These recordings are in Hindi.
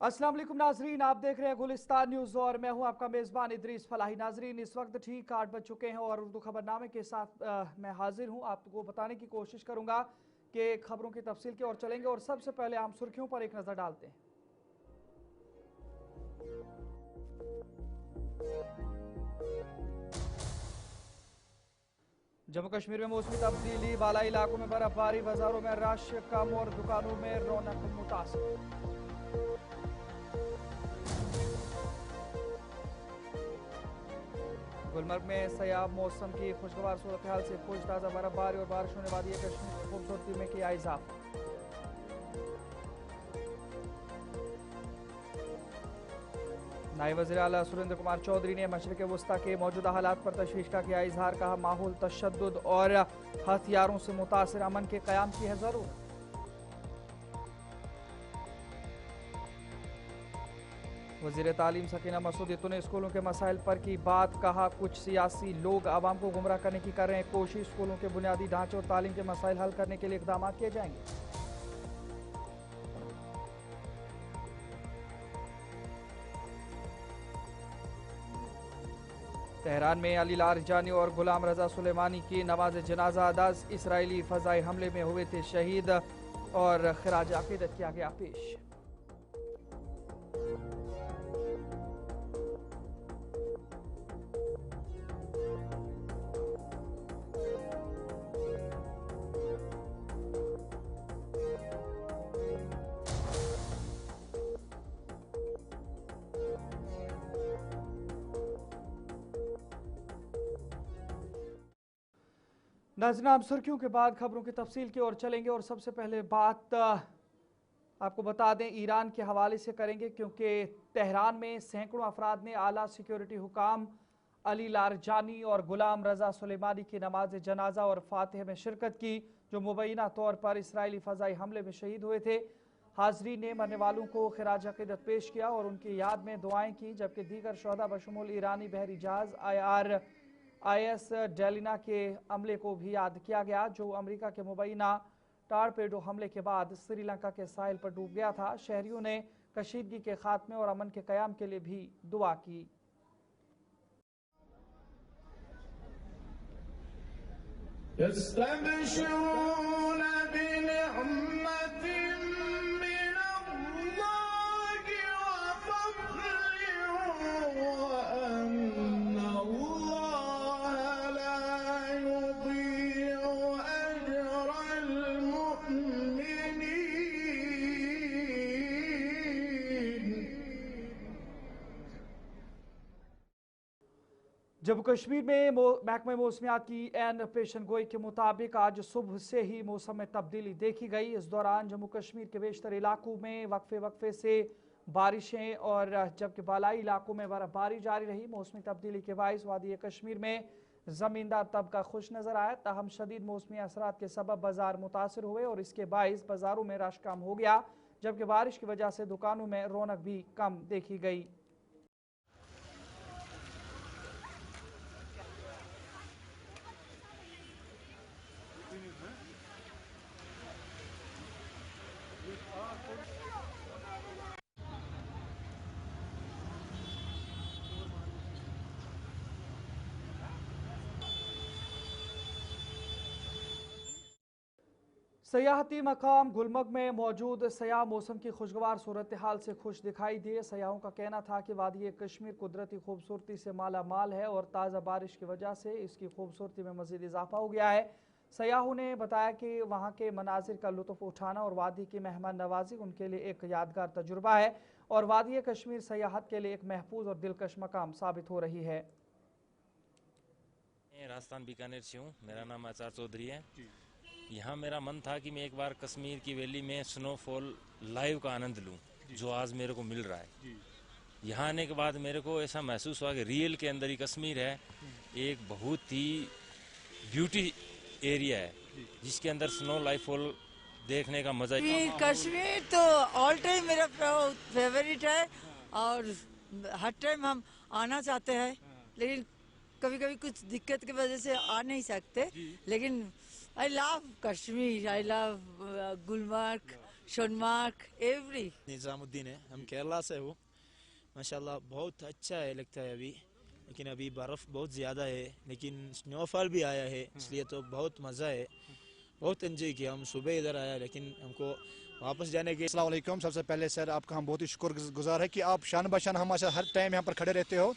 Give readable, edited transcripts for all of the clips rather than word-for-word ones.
अस्सलाम वालेकुम नाजरीन, आप देख रहे हैं गुलिस्तान न्यूज़ और मैं हूं आपका मेज़बान इदरीस फलाही। नाजरीन, इस वक्त ठीक 8 बज चुके हैं और उर्दू खबरनामे के साथ मैं हाजिर हूं। आपको बताने की कोशिश करूंगा कि खबरों की तफसील की ओर चलेंगे और सबसे पहले आम सुर्खियों पर एक नज़र डालते हैं। जम्मू कश्मीर में मौसमी तब्दीली, बालाई इलाकों में बर्फबारी, बाजारों में रश कम और दुकानों में रौनक मुतासिर। गुलमर्ग में सयाब मौसम की खुशगवार सूरत हाल से खुश, ताज़ा बर्फबारी और बारिश होने वाली है। कश्मीर की खूबसूरती में किया इजाफा। नायब वज़ीर आला सुरेंद्र कुमार चौधरी ने मशरिक़ वस्ता के मौजूदा हालात पर तशवीश का किया इजहार। कहा, माहौल तशद्दुद और हथियारों से मुतासिर, अमन के क़याम की है ज़रूरत। वज़ीर तालीम सकीना मसूदी ने स्कूलों के मसाइल पर की बात। कहा, कुछ सियासी लोग आवाम को गुमराह करने की कर रहे हैं कोशिश। स्कूलों के बुनियादी ढांचे और तालीम के मसाइल हल करने के लिए इक़दाम किए जाएंगे। तेहरान में अली लारजानी और गुलाम रजा सुलेमानी की नमाज जनाजा अदा। इसराइली फ़ज़ाई हमले में हुए थे शहीद और खिराज अक़ीदत किया गया पेश। नाज़रीन, आप सुर्खियों के बाद खबरों की तफसील की ओर चलेंगे और सबसे पहले बात आपको बता दें ईरान के हवाले से करेंगे, क्योंकि तेहरान में सैकड़ों अफराद ने आला सिक्योरिटी हुकाम अली लारजानी और गुलाम रजा सुलेमानी की नमाज जनाजा और फातिह में शिरकत की, जो मुबैना तौर पर इसराइली फ़ज़ाई हमले में शहीद हुए थे। हाज़रीन ने मरने वालों को खिराज अक़ीदत पेश किया और उनकी याद में दुआएं की, जबकि दीगर शहदा बशमूल ईरानी बहरी जहाज़ IS डेलिना के अमले को भी याद किया गया, जो अमेरिका के मुबैना टारपेडो हमले के बाद श्रीलंका के साहिल पर डूब गया था। शहरियों ने कशीदगी के खात्मे और अमन के क़याम के लिए भी दुआ की। जम्मू कश्मीर में महकमा मौसमियात की एन पेशन गोई के मुताबिक आज सुबह से ही मौसम में तब्दीली देखी गई। इस दौरान जम्मू कश्मीर के बेशतर इलाकों में वक्फे वक्फे से बारिशें और जबकि बालाई इलाकों में बर्फबारी जारी रही। मौसमी तब्दीली के बाइस वादी कश्मीर में ज़मींदार तबका खुश नजर आया। ताहम शदीद मौसमी असरात के सबब बाजार मुतासर हुए और इसके बाइस बाजारों में रश कम हो गया, जबकि बारिश की वजह से दुकानों में रौनक भी कम देखी गई। सयाहती मकाम गुलमर्ग में मौजूद सयाह मौसम की खुशगवार सूरत हाल से खुश दिखाई दिए। सयाहों का कहना था कि वादी कश्मीर कुदरती खूबसूरती से माला माल है और ताज़ा बारिश की वजह से इसकी खूबसूरती में मज़ीद इजाफा हो गया है। सयाहों ने बताया कि वहाँ के मनाजिर का लुत्फ़ उठाना और वादी की मेहमान नवाजी उनके लिए एक यादगार तजुर्बा है और वादी कश्मीर सयाहत के लिए एक महफूज और दिलकश मकाम साबित हो रही है। मैं राजस्थान बीकानेर से हूँ। मेरा नाम आचार चौधरी है। यहाँ मेरा मन था कि मैं एक बार कश्मीर की वैली में स्नोफॉल लाइव का आनंद लूँ, जो आज मेरे को मिल रहा है। यहाँ आने के बाद मेरे को ऐसा महसूस हुआ कि रियल के अंदर ही कश्मीर है, एक बहुत ही ब्यूटी एरिया है जिसके अंदर स्नो लाइव फॉल देखने का मजा। कश्मीर तो ऑल टाइम मेरा फेवरेट है और हर टाइम हम आना चाहते हैं, लेकिन कभी कभी कुछ दिक्कत की वजह से आ नहीं सकते। लेकिन I love Kashmir, I love Gulmarg, Sonamarg every. Nizamuddin है, हम केरला से हूँ। माशाल्लाह बहुत अच्छा है लगता है अभी, लेकिन अभी बर्फ़ बहुत ज़्यादा है, लेकिन स्नोफॉल भी आया है, इसलिए तो बहुत मज़ा है, बहुत एंजॉय किया। हम सुबह इधर आया, लेकिन हमको वापस जाने के। अस्सलाम वालेकुम। सबसे पहले सर आपका हम बहुत ही शुक्रगुजार है कि आप शान बशान हमारे हर टाइम यहाँ पर खड़े रहते हो।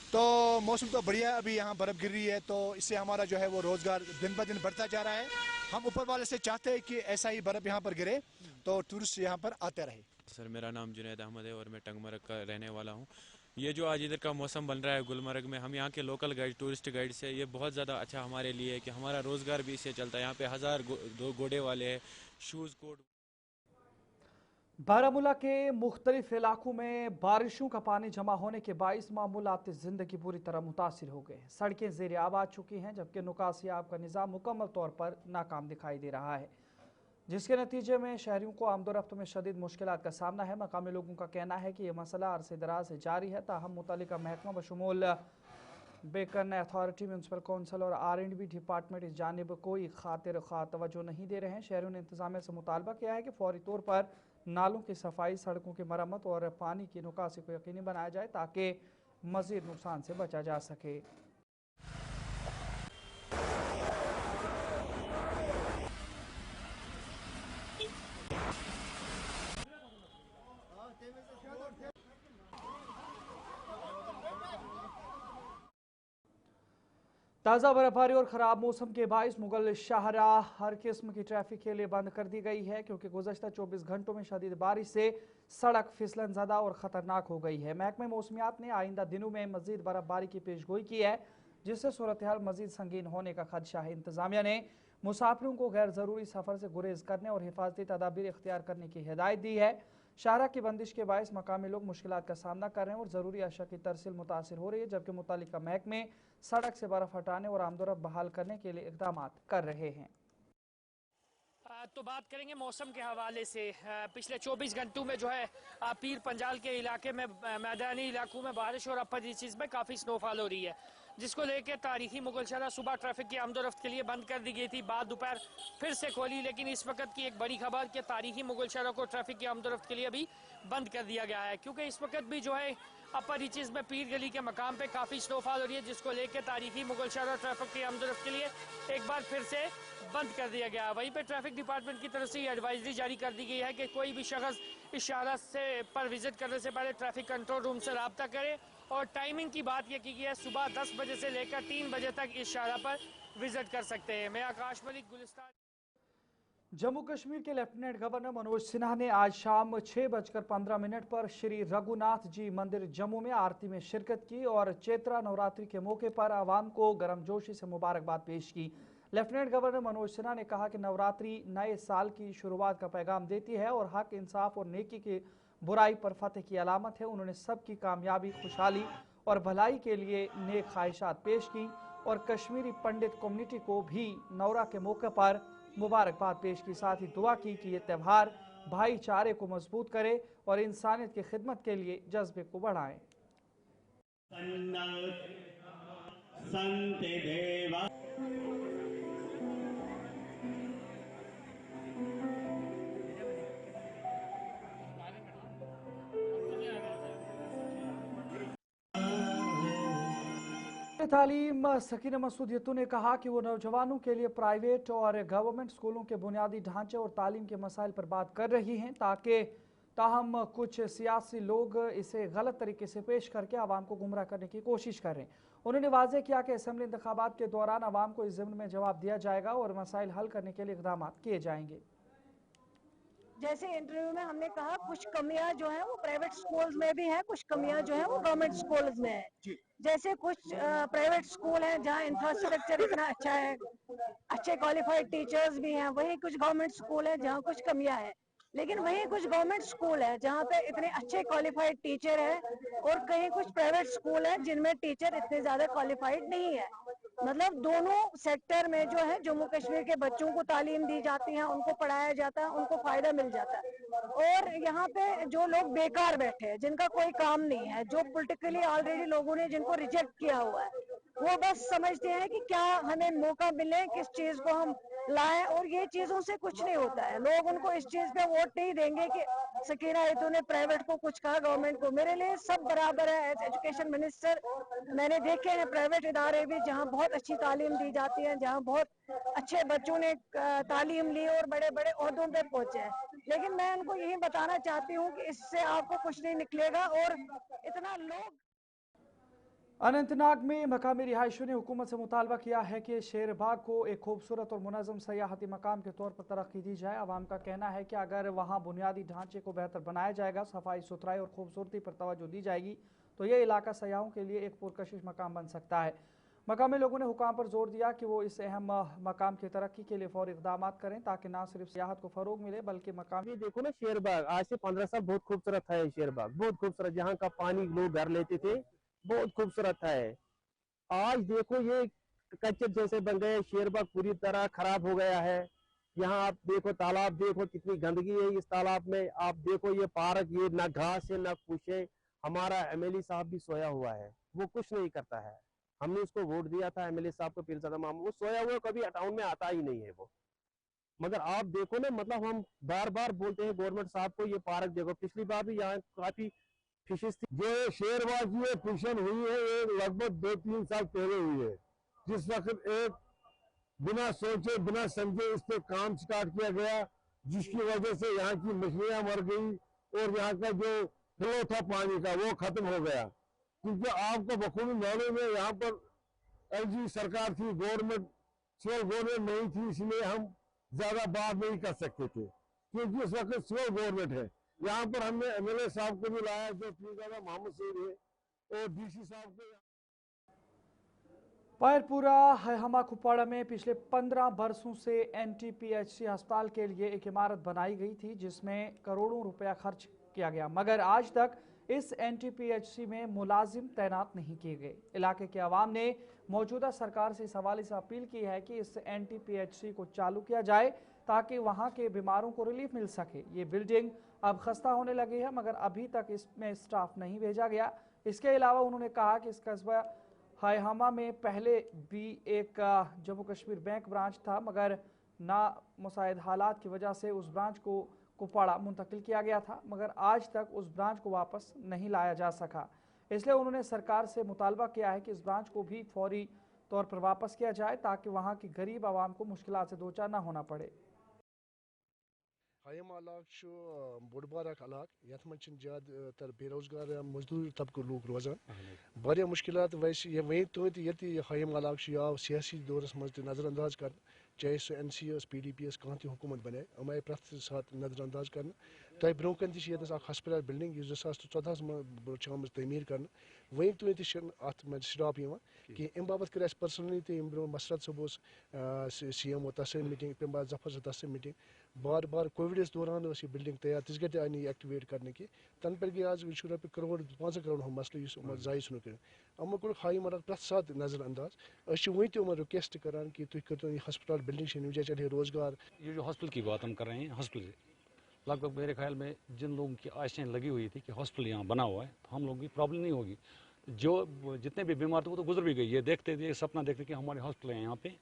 तो मौसम तो बढ़िया है, अभी यहाँ बर्फ़ गिर रही है, तो इससे हमारा जो है वो रोज़गार दिन ब दिन बढ़ता जा रहा है। हम ऊपर वाले से चाहते हैं कि ऐसा ही बर्फ़ यहाँ पर गिरे तो टूरिस्ट यहाँ पर आते रहे। सर मेरा नाम जुनैद अहमद है और मैं टंगमरग का रहने वाला हूँ। ये जो आज इधर का मौसम बन रहा है गुलमर्ग में, हम यहाँ के लोकल गाइड, टूरिस्ट गाइड से, ये बहुत ज़्यादा अच्छा हमारे लिए है कि हमारा रोज़गार भी इससे चलता है। यहाँ पे 1000 दो घोड़े वाले हैं, शूज़ कोड। बारामूला के मुख्तलिफ इलाकों में बारिशों का पानी जमा होने के बाइस मामूलाती ज़िंदगी पूरी तरह मुतासिर हो गए। सड़कें ज़ेर आब आ चुकी हैं, जबकि निकासियाब का निज़ाम मुकम्मल तौर पर नाकाम दिखाई दे रहा है, जिसके नतीजे में शहरियों को आमदोरफ्त में शदीद मुश्किलात का सामना है। मकामी लोगों का कहना है कि यह मसला अरसे दराज से जारी है, ताहम मुतल्लिका महकमा बशमूल बेकन अथॉरिटी, म्यूनसिपल कौंसिल और R&B डिपार्टमेंट इस जानिब कोई खातिर खा तवज्जो नहीं दे रहे हैं। शहरियों ने इंतजामिया से मुतालबा किया है कि फौरी तौर पर नालों की सफाई, सड़कों की मरम्मत और पानी की निकासी को यकीनी बनाया जाए ताकि मज़ीद नुकसान से बचा जा सके। ताज़ा बर्फबारी और ख़राब मौसम के बाइस मुगल शाहराह हर किस्म की ट्रैफिक के लिए बंद कर दी गई है, क्योंकि गुज़श्ता 24 घंटों में शदीद बारिश से सड़क फिसलन ज़दा और ख़तरनाक हो गई है। महकमे मौसमियात ने आइंदा दिनों में मज़ीद बर्फबारी की पेशगोई की है, जिससे सूरत हाल मज़ीद संगीन होने का खदशा है। इंतज़ामिया ने मुसाफिरों को गैर ज़रूरी सफ़र से गुरेज करने और हिफाजती तदाबीर इख्तियार करने की हिदायत दी है। शाहरा की बंदिश के बायस मकामी लोग मुश्किलात का सामना कर रहे हैं और ज़रूरी अशया की तरसील मुतासिर हो रही है, जबकि मुतालिका महकमे सड़क से बर्फ हटाने और आमदोरफ्त बहाल करने के लिए इक़दाम कर रहे हैं। तो बात करेंगे मौसम के हवाले से। पिछले 24 घंटों में जो है पीर पंजाल के इलाके में मैदानी इलाकों में बारिश और अपर रीचेस में काफ़ी स्नोफॉल हो रही है, जिसको लेकर तारीखी मुगल शहरा सुबह ट्रैफिक की आमदोरफ्त के लिए बंद कर दी गई थी, बाद दोपहर फिर से खोली। लेकिन इस वक्त की एक बड़ी खबर कि तारीखी मुगल शहरा को ट्रैफिक की आमदोरफ्त के लिए अभी बंद कर दिया गया है, क्योंकि इस वक्त भी जो है अपर रीचेस में पीर गली के मकाम पे काफ़ी स्नोफॉल हो रही है, जिसको लेकर तारीखी मुगल शहरा ट्रैफिक की आमदोरफ्त के लिए एक बार फिर से बंद कर दिया गया। वहीं पे ट्रैफिक डिपार्टमेंट की तरफ से ये एडवाइजरी जारी कर दी गई है कि कोई भी शख्स इस शाहरा से पर विजिट करने से पहले ट्रैफिक कंट्रोल रूम से रब्ता करे। और टाइमिंग की बात यह की गई है, सुबह 10 बजे से लेकर 3 बजे तक इस शाहरा पर विजिट कर सकते हैं। मैं आकाश मलिक, गुलिस्तान। जम्मू कश्मीर के लेफ्टिनेंट गवर्नर मनोज सिन्हा ने आज शाम 6:15 पर श्री रघुनाथ जी मंदिर जम्मू में आरती में शिरकत की और चैत्रा नवरात्रि के मौके पर आवाम को गर्मजोशी से मुबारकबाद पेश की। लेफ्टिनेंट गवर्नर मनोज सिन्हा ने कहा कि नवरात्रि नए साल की शुरुआत का पैगाम देती है और हक, इंसाफ और नेकी की बुराई पर फतेह की अलामत है। उन्होंने सबकी कामयाबी, खुशहाली और भलाई के लिए नेक ख्वाहिशात पेश की और कश्मीरी पंडित कम्युनिटी को भी नवरा के मौके पर मुबारकबाद पेश की। साथ ही दुआ की कि ये त्यौहार भाईचारे को मजबूत करे और इंसानियत की खिदमत के लिए जज्बे को बढ़ाएं। तालीम सकीना मसूद यत्तू ने कहा कि वो नौजवानों के लिए प्राइवेट और गवर्नमेंट स्कूलों के बुनियादी ढांचे और तालीम के मसाइल पर बात कर रही हैं, ताहम कुछ सियासी लोग इसे गलत तरीके से पेश करके आवाम को गुमराह करने की कोशिश कर रहे हैं। उन्होंने वाज़ेह किया कि असेंबली इंतखाबात के दौरान आवाम को इस ज़िम्न में जवाब दिया जाएगा और मसाइल हल करने के लिए इक़दाम किए जाएंगे। जैसे इंटरव्यू में हमने कहा, कुछ कमियां जो है वो प्राइवेट स्कूल्स में भी हैं, कुछ कमियां जो है वो गवर्नमेंट स्कूल्स में है। जैसे कुछ प्राइवेट स्कूल हैं जहां इंफ्रास्ट्रक्चर इतना अच्छा है, अच्छे क्वालिफाइड टीचर्स भी हैं, वहीं कुछ गवर्नमेंट स्कूल है जहां कुछ कमियां हैं। लेकिन वहीं कुछ गवर्नमेंट स्कूल है जहाँ पे इतने अच्छे क्वालिफाइड टीचर है और कहीं कुछ प्राइवेट स्कूल है जिनमें टीचर इतने ज्यादा क्वालिफाइड नहीं है। मतलब दोनों सेक्टर में जो है जम्मू कश्मीर के बच्चों को तालीम दी जाती है, उनको पढ़ाया जाता है, उनको फायदा मिल जाता है। और यहाँ पे जो लोग बेकार बैठे हैं, जिनका कोई काम नहीं है, जो पॉलिटिकली ऑलरेडी लोगों ने जिनको रिजेक्ट किया हुआ है, वो बस समझते हैं कि क्या हमें मौका मिले, किस चीज को हम लाएं, और ये चीजों से कुछ नहीं होता है। लोग उनको इस चीज पे वोट नहीं देंगे कि सकीना ये तूने प्राइवेट को कुछ कहा, गवर्नमेंट को। मेरे लिए सब बराबर है। एज एजुकेशन मिनिस्टर मैंने देखे हैं प्राइवेट इदारे भी जहां बहुत अच्छी तालीम दी जाती है, जहां बहुत अच्छे बच्चों ने तालीम ली और बड़े बड़े ओहदों पे पहुंचे हैं। लेकिन मैं उनको यही बताना चाहती हूँ कि इससे आपको कुछ नहीं निकलेगा, और इतना लोग अनंतनाग में मकामी रिहायशियों ने हुकूमत से मुतालबा किया है कि शेरबाग को एक खूबसूरत और मुनज़्ज़म सयाहती मकाम के तौर पर तरक्की दी जाए। आवाम का कहना है कि अगर वहाँ बुनियादी ढांचे को बेहतर बनाया जाएगा, सफाई सुथराई और खूबसूरती पर तवज्जो दी जाएगी, तो ये इलाका सयाहों के लिए एक पुरकशिश मकाम बन सकता है। मकामी लोगों ने हुकाम पर जोर दिया कि वो इस अहम मकाम की तरक्की के लिए फौरी इक़दाम करें ताकि ना सिर्फ सियाहत को फ़रोग मिले बल्कि मकामी देखो ना, शेरबाग आज से 15 साल बहुत खूबसूरत था। ये शेरबाग बहुत खूबसूरत, जहाँ का पानी लोग घर लेते थे, बहुत खूबसूरत था। आज देखो ये कच्चे जैसे बन गए, शेरबाग पूरी तरह खराब हो गया है। यहाँ आप देखो तालाब, देखो कितनी गंदगी है इस तालाब में। आप देखो ये पार्क, ये ना घास है ना कुछ है। हमारा एमएलए साहब भी सोया हुआ है, वो कुछ नहीं करता है। हमने उसको वोट दिया था एमएलए साहब को, पीरजादा मामू, वो सोया हुआ, कभी टाउन में आता ही नहीं है वो। मगर आप देखो ना, मतलब हम बार बार बोलते हैं गवर्नमेंट साहब को, ये पार्क देखो, पिछली बार भी यहाँ काफी फिशेस थी। जो शेरबाग की पिशन हुई है, ये लगभग 2-3 साल पहले हुई है, जिस वक्त एक बिना सोचे बिना समझे इस पे काम स्टार्ट किया गया, जिसकी वजह से यहाँ की मछलियां मर गई और यहाँ का जो फ्लो था पानी का वो खत्म हो गया। क्योंकि आपको बखूबी मालूम है, यहाँ पर एलजी सरकार थी, गवर्नमेंट स्लो गवर्नमेंट नहीं थी, इसलिए हम ज्यादा बात नहीं कर सकते थे, क्योंकि इस वक्त स्लो गवर्नमेंट है। यहाँ पर हमने एमएलए साहब को भी लाया, जो पीरजादा मोहम्मद सईद है, और डीसी साहब को। पायरपुरा हैहमा कुपवाड़ा में पिछले 15 बरसों से एनटीपीएचसी अस्पताल के लिए एक इमारत बनाई गई थी जिसमें करोड़ों रुपया खर्च किया गया, मगर आज तक इस एनटीपीएचसी में मुलाजिम तैनात नहीं किए गए। इलाके के अवाम ने मौजूदा सरकार से इस हवाले से अपील की है कि इस एनटीपीएचसी को चालू किया जाए ताकि वहां के बीमारों को रिलीफ मिल सके। ये बिल्डिंग अब खस्ता होने लगी है, मगर अभी तक इसमें स्टाफ नहीं भेजा गया। इसके अलावा उन्होंने कहा कि इस कस्बा हैहमा में पहले भी एक जम्मू कश्मीर बैंक ब्रांच था, मगर ना मुसाइद हालात की वजह से उस ब्रांच को कुपवाड़ा मुंतकिल किया गया था, मगर आज तक उस ब्रांच को वापस नहीं लाया जा सका। इसलिए उन्होंने सरकार से मुतालबा किया है कि इस ब्रांच को भी फौरी तौर पर वापस किया जाए ताकि वहाँ की गरीब आवाम को मुश्किलात से दो चार ना होना पड़े। हैम इलाक़ बोड़ बार इलाक़, ये ज़्यादातर बेरोजगार मजदूर तबको लोग रोजान, वारिया मुश्किलात वैसे ये वहीं तो ये हैम इलाक़ आव सियासी दौरस मज नज़रअंदाज कर, चाहे सह NCS PDPS कहाँ ती हुकूमत बने, हम आए प्रथ साथ नज़रअंदाज कर। तह ब्रो कन हस्पताल बिल्डिंग 2014 में तमीर कर, वहीं तो अत मे स्टाप कि अम बाबत कर पर्सनली तो ब्रो मसरत सब CM तस मीटिंग, तम बाद जफर तस मीटिंग, बार बार कोविड दौरान यह बिल्डिंग तैयार, तिस गति आई नहीं एक्टिवेट करने की, तन पे गई आज रु करोड़ 5 करोड़ हम मसल जाय सुन कर अमो कोर हाई मर प्रथ सात नज़रअंदाज। वहीं तो रिक्वेस्ट करान कि तुम करो ये हस्पताल बिल्डिंग से नुजा चले रोजगार। ये जो हॉस्पिटल की बात हम कर रहे हैं, हॉस्पिटल लगभग मेरे ख्याल में जिन लोगों की आशाएं लगी हुई थी कि हॉस्पिटल यहाँ बना हुआ है तो हम लोगों की प्रॉब्लम नहीं होगी। जो जितने भी बीमार थे वो तो गुजर भी गई, ये देखते थे, सपना देखते कि हमारे हॉस्पिटल है यहाँ पे,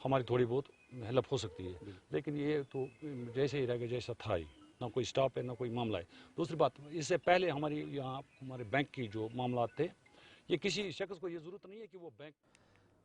हमारी थोड़ी बहुत हेल्प हो सकती है, लेकिन ये तो जैसे ही रह गया जैसा था ही, ना कोई स्टाफ है ना कोई मामला है। दूसरी बात, इससे पहले हमारी यहाँ हमारे बैंक की जो मामला थे, ये किसी शख्स को ये ज़रूरत नहीं है कि वो बैंक।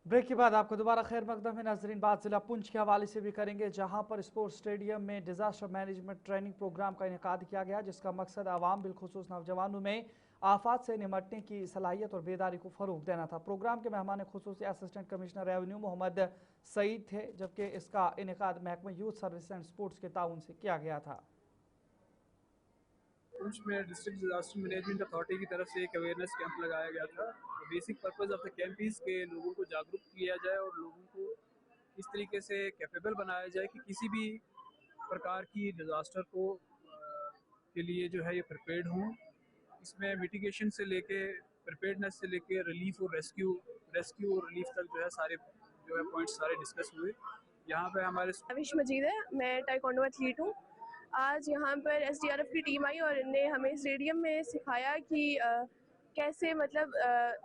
ब्रेक के बाद आपको दोबारा खैर मकदम है नाजरीन। बात जिला पुंछ के हवाले से भी करेंगे, जहां पर स्पोर्ट्स स्टेडियम में डिजास्टर मैनेजमेंट ट्रेनिंग प्रोग्राम का इनेकाद किया गया, जिसका मकसद आवाम बिलखुसूस नौजवानों में आफात से निमटने की सलाहियत और बेदारी को फ़रोग देना था। प्रोग्राम के मेहमान खुसूसी assistant commissioner revenue Mohammad Saeed थे, जबकि इसका इनेकाद महकमा यूथ सर्विस एंड स्पोर्ट्स के ताउन से किया गया था। पुंछ में डिस्ट्रिक्ट डिजास्टर मैनेजमेंट अथॉरिटी की तरफ से एक अवेयरनेस कैंप लगाया गया था। Basic purpose of the camp is के लोगों को जागरूक किया जाए और लोगों को इस तरीके से कैपेबल बनाया जाए कि किसी भी प्रकार की डिज़ास्टर को के लिए जो है ये प्रिपेयर्ड हों। इसमें मिटिगेशन से लेके प्रिपेयर्डनेस से लेके रिलीफ और रेस्क्यू और रिलीफ तक जो है सारे जो है पॉइंट्स सारे डिस्कस हुए। यहाँ पे हमारे अविश मजीद है, मैं टाइकोंडो एथलीट हूँ। आज यहाँ पर SDRF की टीम आई और इन्हें हमें स्टेडियम में सिखाया कि कैसे मतलब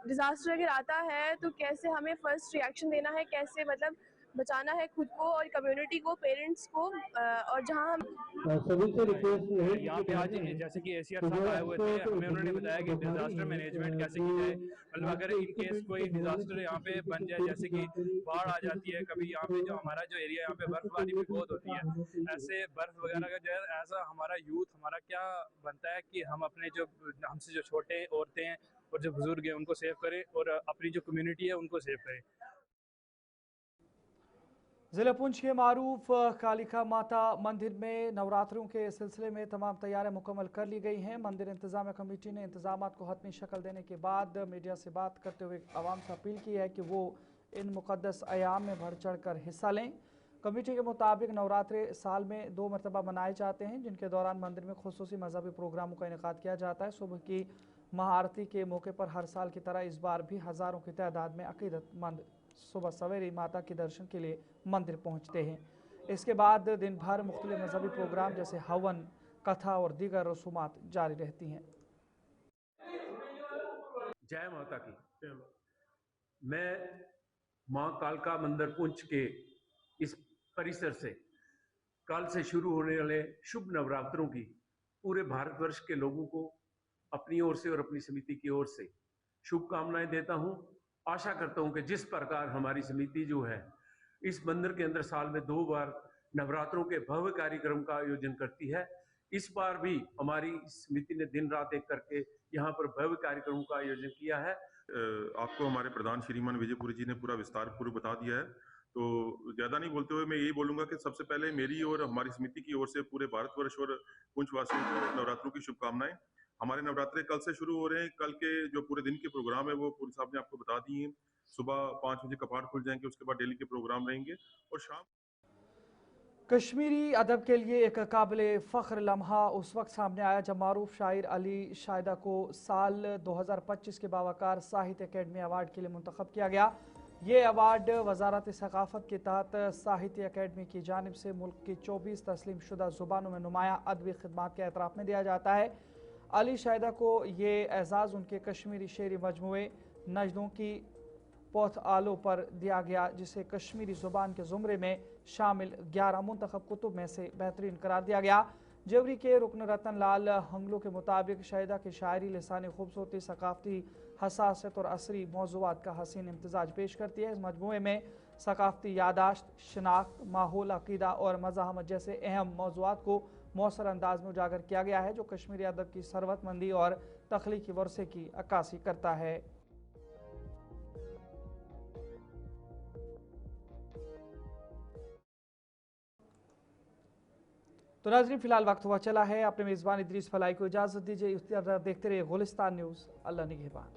डिज़ास्टर अगर आता है तो कैसे हमें फ़र्स्ट रिएक्शन देना है, कैसे मतलब बचाना है खुद को और कम्युनिटी को, पेरेंट्स को, और जहाँ सभी से रिक्वेस्ट है यहाँ पे आज जैसे कि एसीआर साहब आए हुए थे, हमें उन्होंने बताया कि डिजास्टर मैनेजमेंट कैसे की जाए। मतलब अगर इन केस कोई डिजास्टर यहाँ पे बन जाए, जैसे कि बाढ़ आ जाती है कभी, यहाँ पे जो हमारा जो एरिया यहाँ पे बर्फबारी भी बहुत होती है, ऐसे बर्फ वगैरह का जो है ऐसा हमारा यूथ, हमारा क्या बनता है कि हम अपने जो हमसे जो छोटे औरतें हैं और जो बुजुर्ग हैं उनको सेव करें और अपनी जो कम्युनिटी है उनको सेव करें। जिला पुंछ के मारूफ कालिका माता मंदिर में नवरात्रों के सिलसिले में तमाम तैयारियां मुकम्मल कर ली गई हैं। मंदिर इंतजामिया कमेटी ने इंतजामात को हतमी शक्ल देने के बाद मीडिया से बात करते हुए आवाम से अपील की है कि वो इन मुक़द्दस अयाम में बढ़ चढ़ कर हिस्सा लें। कमेटी के मुताबिक नवरात्रे साल में 2 मरतबा मनाए जाते हैं, जिनके दौरान मंदिर में खुसूसी मजहबी प्रोग्रामों का इनेकाद किया जाता है। सुबह की महाआरती के मौके पर हर साल की तरह इस बार भी हज़ारों की तादाद में अकीदतमंद सुबह सवेरे माता के दर्शन के लिए मंदिर पहुंचते हैं। इसके बाद दिन भर मुख्तलिफ मजहबी प्रोग्राम जैसे हवन, कथा और दीगर रसूमात जारी रहती हैं। जय माता की। मैं माँ कालका मंदिर पुंछ के इस परिसर से कल से शुरू होने वाले शुभ नवरात्रों की पूरे भारतवर्ष के लोगों को अपनी ओर से और अपनी समिति की ओर से शुभकामनाएं देता हूं। आशा करता हूं कि जिस प्रकार हमारी समिति जो है इस मंदिर के अंदर साल में 2 बार नवरात्रों के भव्य कार्यक्रम का आयोजन करती है, इस बार भी हमारी समिति ने दिन रात एक करके यहाँ पर भव्य कार्यक्रमों का आयोजन किया है। आपको हमारे प्रधान श्रीमान विजयपुरी जी ने पूरा विस्तार पूर्व बता दिया है, तो ज्यादा नहीं बोलते हुए मैं यही बोलूंगा कि सबसे पहले मेरी और हमारी समिति की ओर से पूरे भारतवर्ष और पुंछ वासियों को नवरात्रों की शुभकामनाएं। हमारे नवरात्रे कल से शुरू हो रहे हैं। कल के जो पूरे दिन के प्रोग्राम है वो पूरी साहब ने आपको बता दिए हैं। सुबह 5 बजे कपाट खुल जाएंगे, उसके बाद डेली के प्रोग्राम रहेंगे और शाम। कश्मीरी अदब के लिए एक काबिल फ़ख्र लम्हा उस वक्त सामने आया जब मारूफ शायर अली शाहिदा को साल 2025 के बावकार साहित्य अकेडमी अवार्ड के लिए मुंतखब किया गया। ये अवार्ड वजारत सकाफ़त के तहत साहित्य अकेडमी की जानिब से मुल्क की 24 तस्लीम शुदा ज़ुबानों में नुमाया अदबी खिदमात के एतराफ़ में दिया जाता है। अली शाहिदा को ये एजाज़ उनके कश्मीरी शेरी मजमूए नजदों की पोथ आलो पर दिया गया, जिसे कश्मीरी ज़ुबान के ज़ुमरे में शामिल 11 मुंतखब कुतुब में से बेहतरीन करार दिया गया। जेवरी के रुकन रतन लाल हंगलू के मुताबिक शाहिदा की शायरी लिसानी खूबसूरती, सकाफ़ती हसासियत और असरी मौज़ूआत का हसीन इम्तजाज पेश करती है। इस मजमूए में सकाफ़ती यादाश्त, शनाख्त, माहौल, अक़ीदा और मज़ाहमत जैसे अहम मौज़ूआत को मौसर अंदाज में उजागर किया गया है, जो कश्मीरी अदब की सरवतमंदी और तख्लीकी वर्से की अक्कासी करता है। तो नाज़रीन, फिलहाल वक्त हुआ चला है। अपने मेज़बान इदरीस फलाई को इजाज़त दीजिए। देखते रहिए गुलिस्तान न्यूज़। अल्लाह निगहबान।